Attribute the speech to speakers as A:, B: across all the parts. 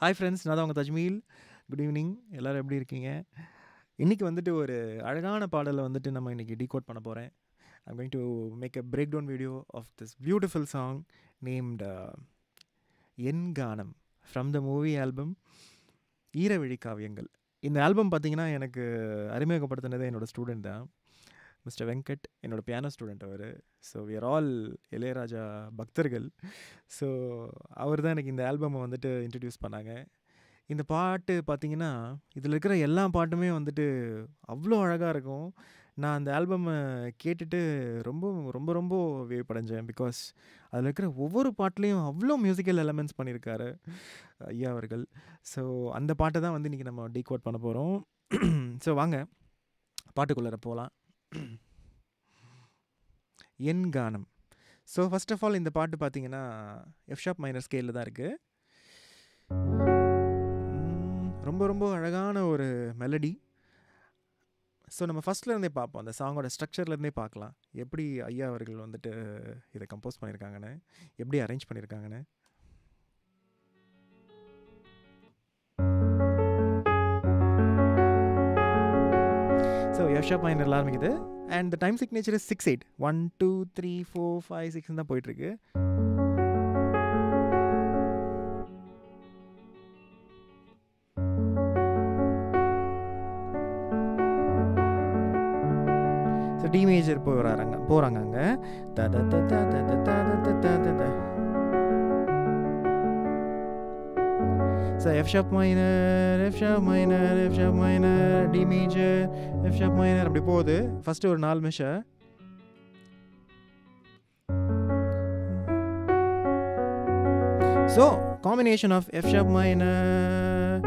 A: Hi friends, நான் தான் உங்கள் தஜ்மீல். Good evening. எல்லோரும் எப்படி இருக்கீங்க? இன்றைக்கி வந்துட்டு ஒரு அழகான பாடலை வந்துட்டு நம்ம இன்றைக்கி டீகோட் பண்ண போகிறேன். I'm going to make a break down video of this beautiful song named En Kaanam from the movie album Eeravizhi Kaaviyangal. இந்த ஆல்பம் பார்த்திங்கன்னா எனக்கு அறிமுகப்படுத்தினது என்னோடய ஸ்டூடெண்ட் தான், மிஸ்டர் வெங்கட். என்னோடய பியானோ ஸ்டூடெண்ட் அவர். So we are all Ilaiyaraaja பக்தர்கள். ஸோ அவர் தான் எனக்கு இந்த ஆல்பமை வந்துட்டு இன்ட்ரடியூஸ் பண்ணாங்க. இந்த பாட்டு பார்த்திங்கன்னா, இதில் இருக்கிற எல்லா பாட்டுமே வந்துட்டு அவ்வளோ அழகாக இருக்கும். நான் அந்த ஆல்பமை கேட்டுட்டு ரொம்ப ரொம்ப ரொம்ப வியப்படைஞ்சேன். பிகாஸ் அதில் இருக்கிற ஒவ்வொரு பாட்டுலேயும் அவ்வளோ மியூசிக்கல் எலமெண்ட்ஸ் பண்ணியிருக்காரு ஐயா அவர்கள். ஸோ அந்த பாட்டை தான் வந்து இன்றைக்கி நம்ம டீகோட் பண்ண போகிறோம். ஸோ வாங்க பாட்டுக்குள்ளே போகலாம். என் கானம். ஸோ ஃபர்ஸ்ட் ஆஃப் ஆல் இந்த பாட்டு பார்த்திங்கன்னா எஃப் ஷார்ப் மைனர் ஸ்கேலில் தான் இருக்குது. ரொம்ப ரொம்ப அழகான ஒரு மெலடி. ஸோ நம்ம ஃபஸ்ட்லேருந்தே பார்ப்போம், அந்த சாங்கோட ஸ்ட்ரக்சர்லேருந்தே பார்க்கலாம் எப்படி ஐயா அவர்கள் வந்துட்டு இதை கம்போஸ் பண்ணியிருக்காங்கன்னு, எப்படி அரேஞ்ச் பண்ணியிருக்காங்கன்னு. ஸோ எஃப் ஷார்ப் மைனரில் ஆரம்பிக்குது. And the time signature is 6/8. 1 2 3 4 5 6 தான் போயிட்டுருக்கு. ஸோ டி மேஜர் போகிறாங்க அங்கே. So F sharp minor, F sharp minor, F sharp minor, D major, F sharp minor, அப்படி போகுது. ஃபஸ்ட்டு ஒரு 4 measure. So combination of F sharp minor.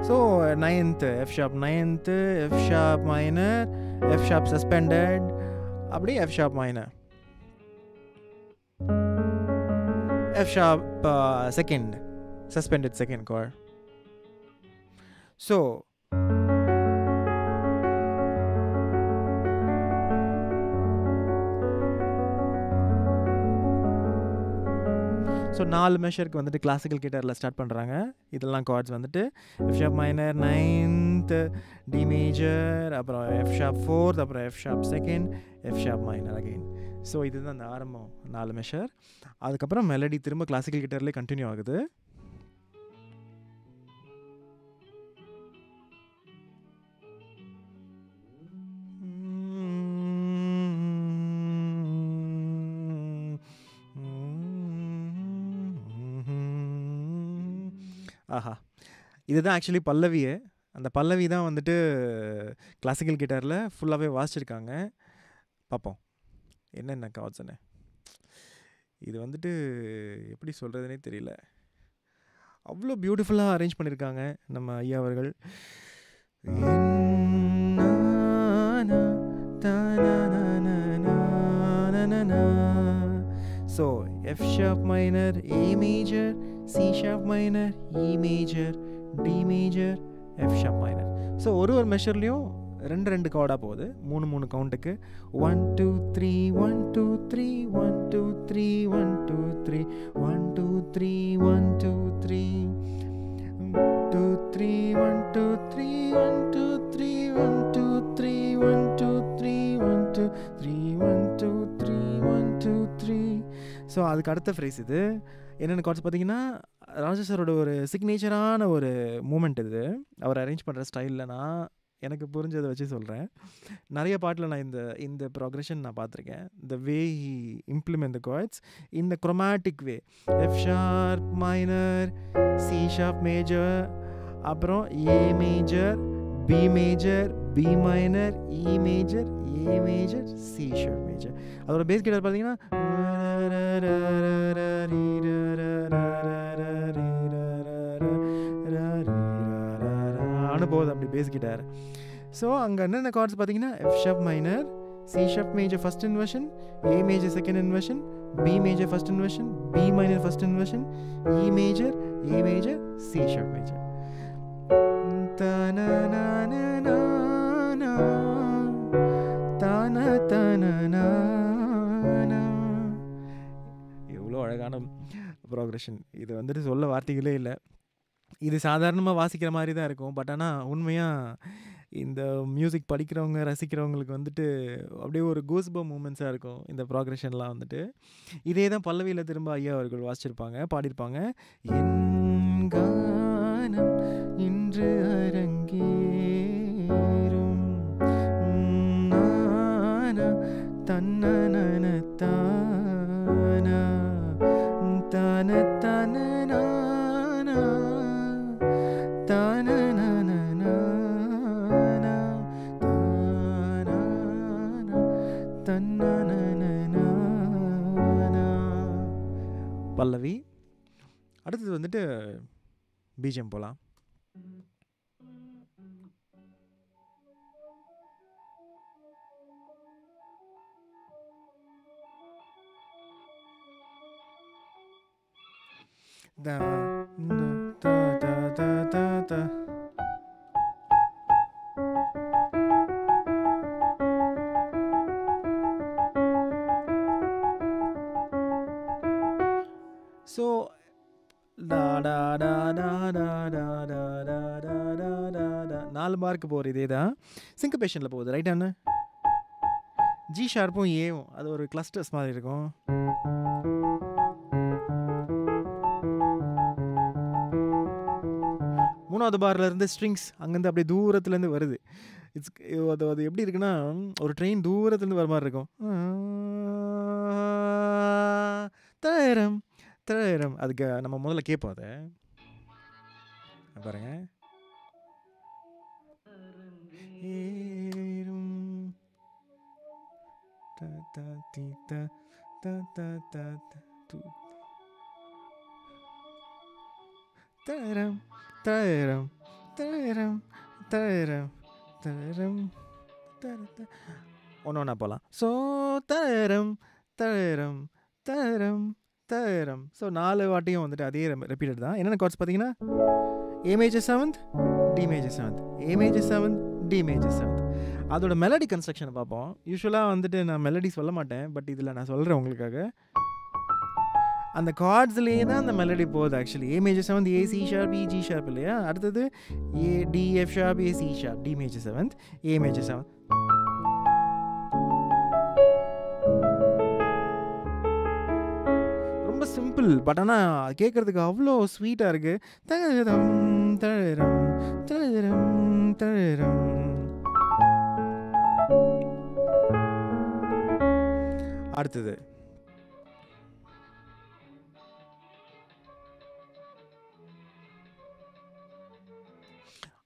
A: So 9th F sharp, 9th F sharp minor, F sharp suspended, அப்படி F sharp minor, F sharp second, suspended second chord. So so 4 மெஷருக்கு வந்துட்டு classical கிட்டாரில் start பண்ணுறாங்க. இதெல்லாம் chords வந்துட்டு F sharp minor, 9th, D major, அப்புறம் F sharp 4th, அப்புறம் F sharp second, F sharp minor again. So இதுதான் அந்த ஆரம்பம் 4 மெஷர். அதுக்கப்புறம் மெலடி திரும்ப கிளாசிக்கல் கிட்டார்லேயே கண்டினியூ ஆகுது. ஆஹா, இதுதான் ஆக்சுவலி பல்லவியே. அந்த பல்லவி தான் வந்துட்டு கிளாசிக்கல் கிட்டாரில் ஃபுல்லாகவே வாசிச்சிருக்காங்க. பார்ப்போம் என்னென்ன கார்ட்ஸ்ன்னு. இது வந்துட்டு எப்படி சொல்கிறதுனே தெரியல, அவ்வளோ பியூட்டிஃபுல்லாக அரேஞ்ச் பண்ணியிருக்காங்க நம்ம ஐயா அவர்கள். So F sharp minor, A major, C sharp minor, E major, D major, F sharp minor. So ஒரு மெஷர்லேயும் 2 கார்டாக போகுது, 3 கவுண்ட்டுக்கு. 1 2 3 1 2 3 1 2 3 1 2 3 1 2 3 1 2 3 2 3 1 2 3 1 2 3 1 2 3 1 2 3 1 2 3 1 2 3 1 2 3. ஸோ அதுக்கு அடுத்த ஃப்ரேஸ் இது. என்னென்ன கார்ட்ஸ் பார்த்தீங்கன்னா, ராஜா சாரோட ஒரு சிக்னேச்சரான ஒரு மூமெண்ட் இது. அவர் அரேஞ்ச் பண்ணுற ஸ்டைலில் நான் எனக்கு புரிஞ்சதை வச்சு சொல்கிறேன். நிறைய பாட்டில் நான் இந்த ப்ராக்ரெஷன் நான் பார்த்துருக்கேன். The way he implement the chords in the chromatic way. F sharp minor, C sharp major, அப்புறம் A major, B major, B minor, E major, A major, C sharp major. அதோட பேஸ் கிட்டார் பார்த்தீங்கன்னா அனுபவம் அப்படி base guitar. So அங்கே என்னென்ன chords பார்த்தீங்கன்னா, F sharp minor, C sharp major first inversion, A major second inversion, B major first inversion, B minor first inversion, E major, A major, C sharp major. எவ்வளோ அழகான progression. இது வந்துட்டு சொல்ல வார்த்தைகளே இல்லை. இது சாதாரணமாக வாசிக்கிற மாதிரி தான் இருக்கும். பட் ஆனால் உண்மையாக இந்த மியூசிக் படிக்கிறவங்க ரசிக்கிறவங்களுக்கு வந்துட்டு அப்படியே ஒரு கூஸ்பம் மூமெண்ட்ஸாக இருக்கும் இந்த ப்ராக்ரெஷன்லாம் வந்துட்டு. இதே தான் பல்லவியில் திரும்ப ஐயா அவர்கள் வாசிச்சிருப்பாங்க, பாடியிருப்பாங்க. என் கானம் இன்று அரங்கேறும் நானா தன்னன தானா தன தன நானா தானனனனா தன்னனனனா. பல்லவி. அடுத்தது வந்துட்டு பீஜம் போகலாம். Da da da da da da. So da da da da da da da da da da da da. 4 mark போகிற இதே தான் சிங்கபேஷனில் போகுது. ரைட் அண்ணா? ஜி ஷார்ப்பும் ஏவும் அது ஒரு கிளஸ்டர்ஸ் மாதிரி இருக்கும். மூணாவது பார்லேருந்து ஸ்ட்ரிங்ஸ் அங்கேருந்து அப்படியே தூரத்துலேருந்து வருது. அது எப்படி இருக்குன்னா, ஒரு ட்ரெயின் தூரத்துலேருந்து வர மாதிரி இருக்கும். தரம் தரம். அதுக்கு நம்ம முதல்ல கேட்போம். அதை பாருங்க. தரம் தரம் தரம் தரம் தரம் ஒன்று ஒன்றா போகலாம். ஸோ தரம் தரம் தரம் தரம். ஸோ 4 வாட்டியும் வந்துட்டு அதே ரிப்பீட்டட் தான். என்னென்ன கார்ட்ஸ் பார்த்தீங்கன்னா, A major 7th, D major 7th, A major 7th, D major 7th. அதோட மெலடி கன்ஸ்ட்ரக்ஷனை பார்ப்போம். யூஸ்வலாக வந்துட்டு நான் மெலடி சொல்ல மாட்டேன், பட் இதில் நான் சொல்கிறேன் உங்களுக்காக. அந்த கார்ட்ஸ்லேயே தான் அந்த மெலடி போகுது. Actually A major 7th A C sharp E G sharp இல்லையா? அடுத்தது A D F sharp A C sharp D major 7th A major 7th. ரொம்ப சிம்பிள், பட் ஆனால் கேட்குறதுக்கு அவ்வளோ ஸ்வீட்டாக இருக்குது. தரம் தரம் தரம் தரம். அடுத்தது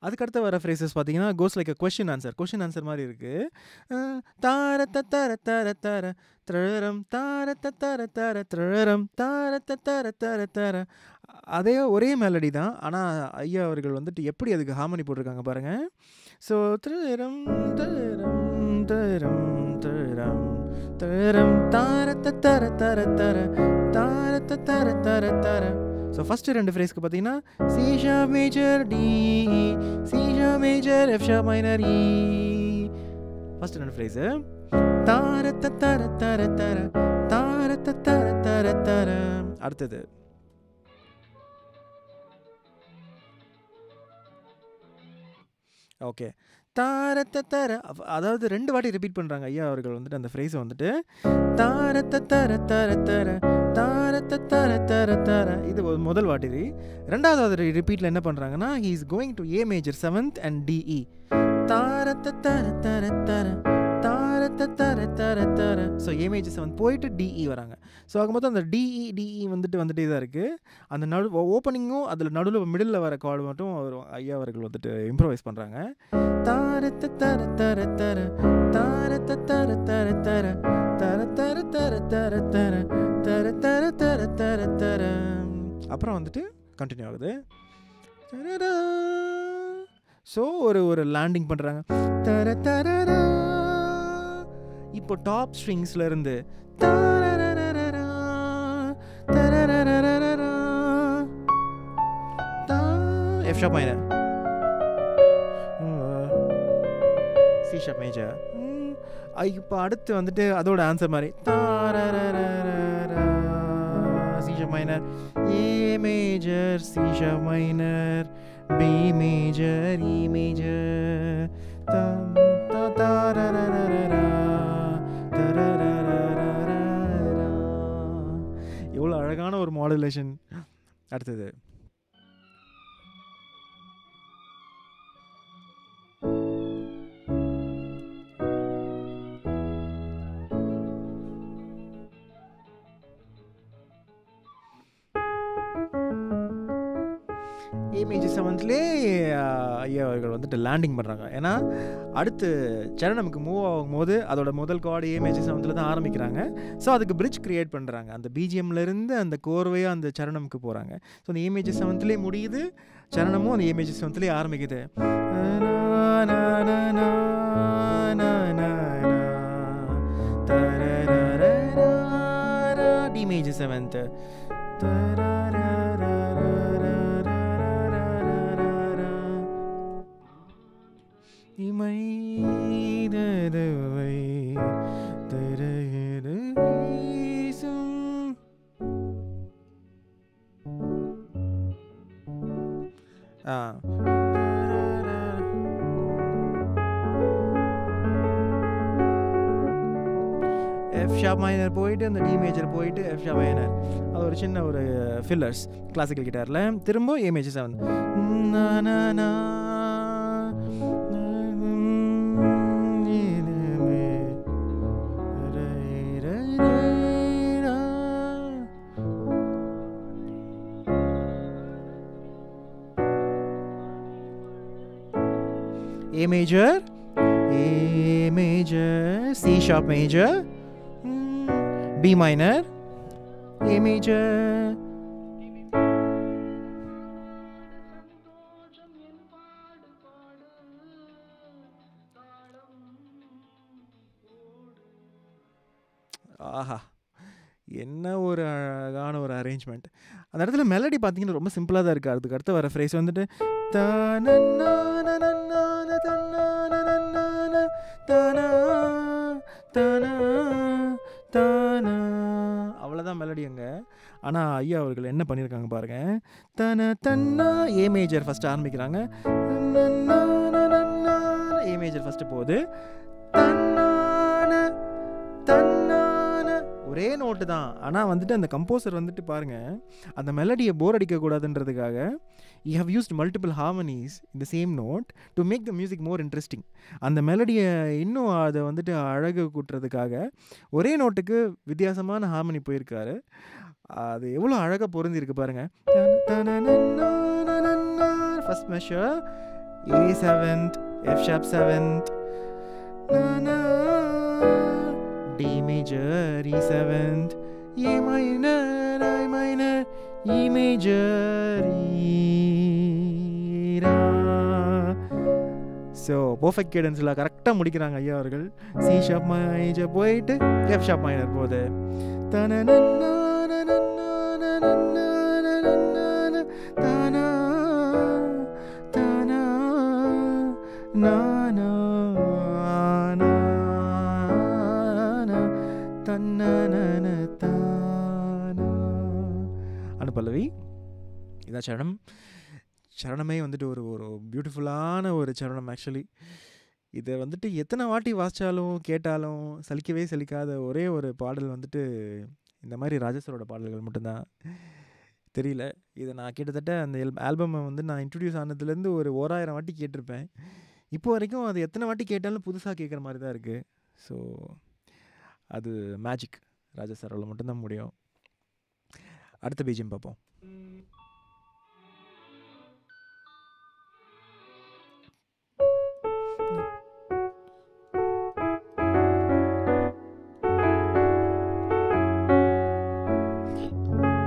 A: அதுக்கடுத்து வர ஃப்ரேசஸ் பார்த்தீங்கன்னா கோஸ் லைக் கொஷின் ஆன்சர் மாதிரி இருக்குது. தார தர தர தர திரரம் தார தர தர திரரம் தார தர தர தர. அதே ஒரே மெலடி தான், ஆனால் ஐயா அவர்கள் வந்துட்டு எப்படி அதுக்கு ஹார்மனி போட்டிருக்காங்க பாருங்கள். ஸோ திரரம் தரம் தரம் தரம் தரம் தார தர தர தர தார தர தர தர. ஸோ ஃபஸ்ட்டு 2 ஃப்ரேஸ்க்கு பார்த்தீங்கன்னா C sharp major D, C sharp major F sharp minor E. First 2 phrase தார தர தர தர தார தர தர தர. அடுத்தது ஓகே தார தர, அதாவது 2 வாட்டி ரிப்பீட் பண்ணுறாங்க ஐயா அவர்கள் வந்துட்டு அந்த ஃப்ரேஸை வந்துட்டு தார தர தர தர தார தர தர தர. இது முதல் வாட்டி. ரெண்டாவது ரிப்பீட்டில் என்ன பண்ணுறாங்கன்னா, he is going to A major 7th and DE. தார தர தர தர தார தர தர தர. ஸோ ஏ மேஜர் 7th போயிட்டு டிஇ வராங்க. ஸோ ஆகும்போது அந்த டிஇ வந்துட்டே தான் இருக்குது. அந்த ஓப்பனிங்கும் அதில் நடுவில் மிடில் வர கார்டு மட்டும் ஐயா அவர்கள் வந்துட்டு இம்ப்ரோவைஸ் பண்ணுறாங்க. தார தர தர தர தார தர தர தர தர தர தர தர தர தர தர தர தர தர. அப்புறம் வந்துட்டு கண்டினியூ ஆகுது. ஸோ ஒரு லேண்டிங் பண்ணுறாங்க. தர தர. இப்போ டாப் ஸ்ட்ரிங்ஸ்ல இருந்து F sharp minor, C sharp major. இப்போ அடுத்து வந்துட்டு அதோட ஆன்சர் மாதிரி C sharp minor, A major, C sharp minor, B major, E major, ta ta ta ra ra ra ra ra, ta ra ra ra ra ra ra. எவ்வளோ அழகான ஒரு modulation. அடுத்தது ஏ major செவன்த்லேயே ஐயா அவர்கள் வந்துட்டு லேண்டிங் பண்ணுறாங்க. ஏன்னா அடுத்து சரணமுக்கு மூவ் ஆகும்போது அதோட முதல் கார்டு ஏ மேஜர் செவன்த்தில் தான் ஆரம்பிக்கிறாங்க. ஸோ அதுக்கு பிரிட்ஜ் க்ரியேட் பண்ணுறாங்க. அந்த பிஜிஎம்லேருந்து அந்த கோர்வையாக அந்த சரணமுக்கு போகிறாங்க. ஸோ அந்த ஏ மேஜர் செவன்த்லேயே முடியுது, சரணமும் அந்த ஏ மேஜர் செவன்த்லேயே ஆரம்பிக்குது. டி மேஜர் செவன்த், இமைதவை திரையிடு வீசும். எஃப் ஷார்ப் மைனர் போயிட்டு அந்த டி மேஜர் போயிட்டு எஃப் ஷார்ப் மைனர். அது ஒரு சின்ன ஒரு ஃபில்லர்ஸ் கிளாசிக்கல் கிட்டாரில். திரும்ப A major seven, A major, C sharp major, B minor, A major. ஆஹா, என்ன ஒரு அழகான ஒரு அரேஞ்ச்மெண்ட். அந்த இடத்துல மெலடி பார்த்தீங்கன்னா ரொம்ப சிம்பிளாக தான் இருக்குது. அதுக்கு அடுத்து வர ஃப்ரேஸ் வந்துட்டு அவ்வளோதான் மெலடி அங்கே. ஆனால் ஐயா அவர்கள் என்ன பண்ணியிருக்காங்க பாருங்க. தன்னா ஏ மேஜர் ஃபஸ்ட்டு ஆரம்பிக்கிறாங்க, ஏ மேஜர் ஃபஸ்ட்டு போகுது, ஒரே நோட்டு தான். ஆனால் வந்துட்டு அந்த கம்போசர் வந்துட்டு பாருங்கள், அந்த மெலடியை போர் அடிக்கக்கூடாதுன்றதுக்காக you have used multiple harmonies in the same note to make the music more interesting. அந்த மெலடியை இன்னும் அதை வந்துட்டு அழகு கூட்டுறதுக்காக ஒரே நோட்டுக்கு வித்தியாசமான ஹார்மனி போயிருக்காரு. அது எவ்வளோ அழகாக பொருந்திருக்கு பாருங்கள். First measure A seventh, F sharp seventh, D major, E seventh, A minor, I minor, E major, E ra. So perfect கேடன்ஸில் கரெக்டாக முடிக்கிறாங்க ஐயா அவர்கள். சி ஷார்ப் மேஜர் போயிட்டு எஃப் ஷார்ப் மைனர் போகுது. அனுபல்லவி இதான் சரணம். சரணமே வந்துட்டு ஒரு ஒரு பியூட்டிஃபுல்லான ஒரு சரணம். ஆக்சுவலி இதை வந்துட்டு எத்தனை வாட்டி வாசித்தாலும் கேட்டாலும் சலிக்கவே சலிக்காத ஒரே ஒரு பாடல் வந்துட்டு இந்த மாதிரி ராஜேஸ்வரோட பாடல்கள் மட்டும்தான். தெரியல, இதை நான் கிட்டத்தட்ட அந்த ஆல்பமை வந்து நான் இன்ட்ரடியூஸ் ஆனதுலேருந்து ஒரு 1000 வாட்டி கேட்டிருப்பேன். இப்போ வரைக்கும் அது எத்தனை வாட்டி கேட்டாலும் புதுசாக கேட்குற மாதிரி தான் இருக்குது. ஸோ அது மேஜிக், ராஜேஸ்வரோவில் மட்டும்தான் முடியும். அடுத்த பீஜியம் பார்ப்போம்.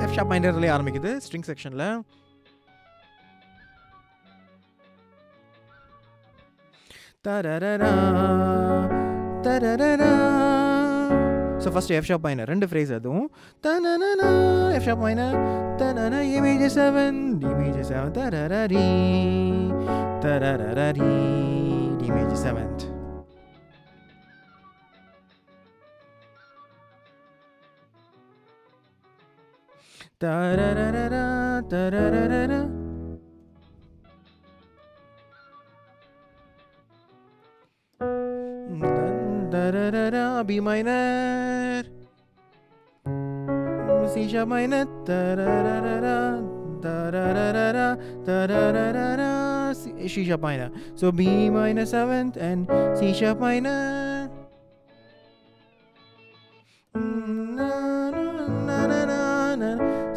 A: எஃப் ஷார்ப் மைனர்லேயே ஆரம்பிக்குது ஸ்ட்ரிங் செக்ஷனில். தரரரா தரரரா. So first F sharp minor, 2 phrase. அதுவும் தனனா எஃப் ஷார்ப் மைனர், தனனா ஏ மேஜர் 7, டி மேஜர் 7, தரரரி தரரரி, டி மேஜர் 7th. தரரரரா தரரரரா. தரரரா B minor, C sharp minor, tararara, tararara, tararara, C sharp minor. So B minor 7th and C sharp minor.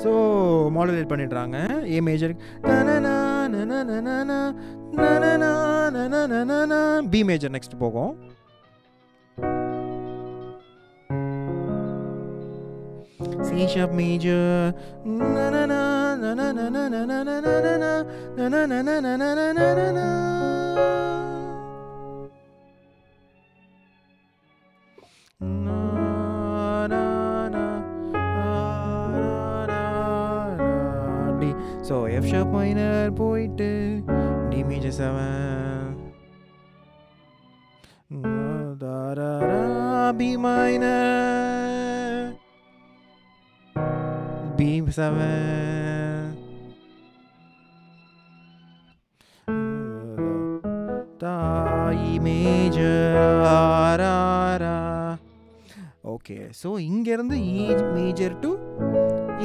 A: So modulate பண்ணிடுறாங்க A major, B major next போகும். C sharp major, na na na na na na na na na na na na na na na na na na na. So F sharp minor போயிட்டு D major 7, B minor, B 7, E major, okay. So இங்கேருந்து E major to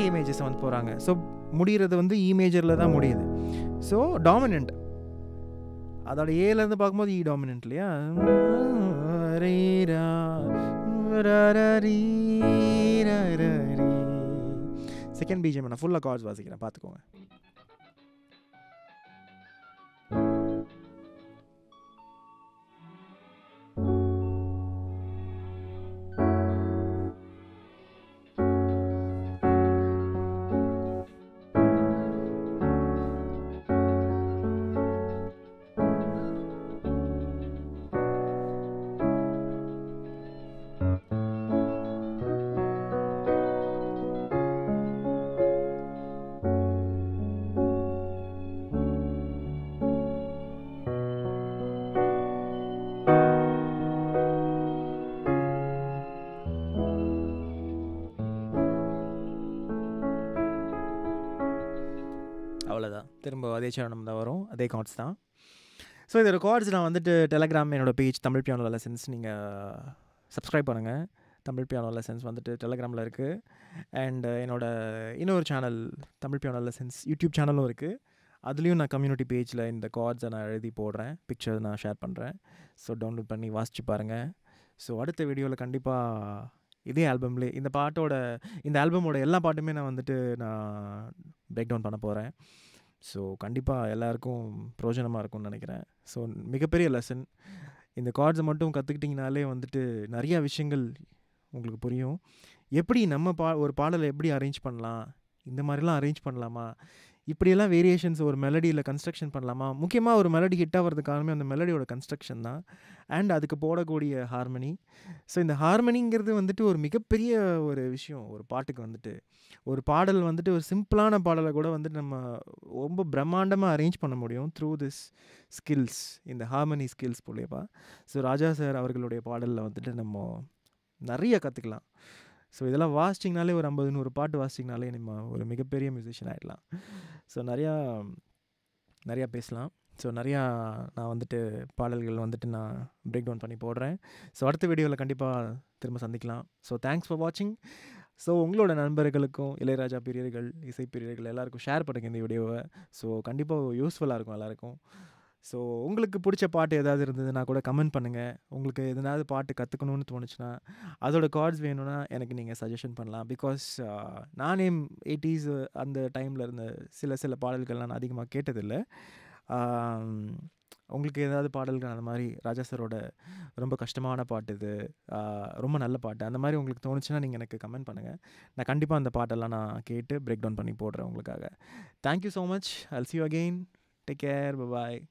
A: A major 7 போகிறாங்க. So முடிகிறது வந்து E மேஜரில் தான் முடியுது. So dominant அதோட ஏலேருந்து பார்க்கும்போது E dominant இல்லையா. செகண்ட் பிஜிஎம் நான் ஃபுல்லாக கார்ட்ஸ் வாசிக்கிறேன், பார்த்துக்கோங்க. அவ்வளோதான், திரும்ப அதே சேனல் தான் வரும், அதே கார்ட்ஸ் தான். ஸோ இதோட கார்ட்ஸ் நான் வந்துட்டு டெலகிராம் என்னோடய பேஜ் தமிழ் பியானோ லெசன்ஸ் நீங்கள் சப்ஸ்கிரைப் பண்ணுங்கள். தமிழ் பியானோ லெசன்ஸ் வந்துட்டு டெலகிராமில் இருக்குது. அண்ட் இன்னொரு channel Tamil piano lessons YouTube சேனலும் இருக்குது. அதுலேயும் நான் கம்யூனிட்டி பேஜில் இந்த கார்ட்ஸை நான் எழுதி போடுறேன், பிக்சர் நான் ஷேர் பண்ணுறேன். ஸோ டவுன்லோட் பண்ணி வாசிச்சு பாருங்கள். ஸோ அடுத்த வீடியோவில் கண்டிப்பாக இதே ஆல்பம்லேயே இந்த ஆல்பமோட எல்லா பாட்டுமே நான் வந்துட்டு நான் பிரேக் டவுன் பண்ண போகிறேன். ஸோ கண்டிப்பாக எல்லாருக்கும் பிரயோஜனமாக இருக்கும்னு நினைக்கிறேன். ஸோ மிகப்பெரிய லெசன். இந்த கார்ட்ஸை மட்டும் கற்றுக்கிட்டிங்கனாலே வந்துட்டு நிறையா விஷயங்கள் உங்களுக்கு புரியும். எப்படி நம்ம ஒரு பாடலை எப்படி அரேஞ்ச் பண்ணலாம், இந்த மாதிரிலாம் அரேஞ்ச் பண்ணலாமா, இப்படியெல்லாம் வேரியேஷன்ஸ் ஒரு மெலடியில் கன்ஸ்ட்ரக்ஷன் பண்ணலாமா. முக்கியமாக ஒரு மெலடி ஹிட் ஆகிறதுக்கு காரணமே அந்த மெலடியோட கன்ஸ்ட்ரக்ஷன் தான், அண்ட் அதுக்கு போடக்கூடிய ஹார்மனி. ஸோ இந்த ஹார்மனிங்கிறது வந்துட்டு ஒரு மிகப்பெரிய ஒரு விஷயம். ஒரு பாட்டுக்கு வந்துட்டு ஒரு பாடல் வந்துட்டு ஒரு சிம்பிளான பாடலை கூட வந்துட்டு நம்ம ரொம்ப பிரம்மாண்டமாக அரேஞ்ச் பண்ண முடியும் த்ரூ திஸ் ஸ்கில்ஸ், இந்த ஹார்மனி ஸ்கில்ஸ் மூலியமா. ஸோ ராஜா சார் அவர்களுடைய பாடலில் வந்துட்டு நம்ம நிறைய கற்றுக்கலாம். ஸோ இதெல்லாம் வாசிச்சிங்கனாலே ஒரு 50-100 பாட்டு வாசிச்சிங்கனாலே நம்ம ஒரு மிகப்பெரிய மியூசிஷியன் ஆகிடலாம். ஸோ நிறையா பேசலாம். ஸோ நிறையா நான் வந்துட்டு பாடல்கள் வந்துட்டு நான் பிரேக் டவுன் பண்ணி போடுறேன். ஸோ அடுத்த வீடியோவில் கண்டிப்பாக திரும்ப சந்திக்கலாம். ஸோ தேங்க்ஸ் ஃபார் வாட்சிங். ஸோ உங்களோட நண்பர்களுக்கும் இளையராஜா பிரியர்கள், இசை பிரியர்கள் எல்லாருக்கும் ஷேர் பண்ணுங்கள் இந்த வீடியோவை. ஸோ கண்டிப்பாக யூஸ்ஃபுல்லாக இருக்கும் எல்லாருக்கும். ஸோ உங்களுக்கு பிடிச்ச பாட்டு ஏதாவது இருந்ததுன்னா கூட கமெண்ட் பண்ணுங்கள். உங்களுக்கு எதனாவது பாட்டு கற்றுக்கணுன்னு தோணுச்சுன்னா, அதோட கார்ட்ஸ் வேணும்னா எனக்கு நீங்கள் சஜஷன் பண்ணலாம். பிகாஸ் நானே 80s அந்த டைமில் இருந்த சில பாடல்கள்லாம் நான் அதிகமாக கேட்டதில்லை. உங்களுக்கு ஏதாவது பாடல்கள் அந்த மாதிரி ராஜா சாரோட ரொம்ப கஷ்டமான பாட்டு இது, ரொம்ப நல்ல பாட்டு, அந்த மாதிரி உங்களுக்கு தோணுச்சுன்னா நீங்கள் எனக்கு கமெண்ட் பண்ணுங்கள். நான் கண்டிப்பாக அந்த பாட்டெல்லாம் நான் கேட்டு பிரேக் டவுன் பண்ணி போடுறேன் உங்களுக்காக. Thank you so much. I'll see you again. Take care. Bye-bye.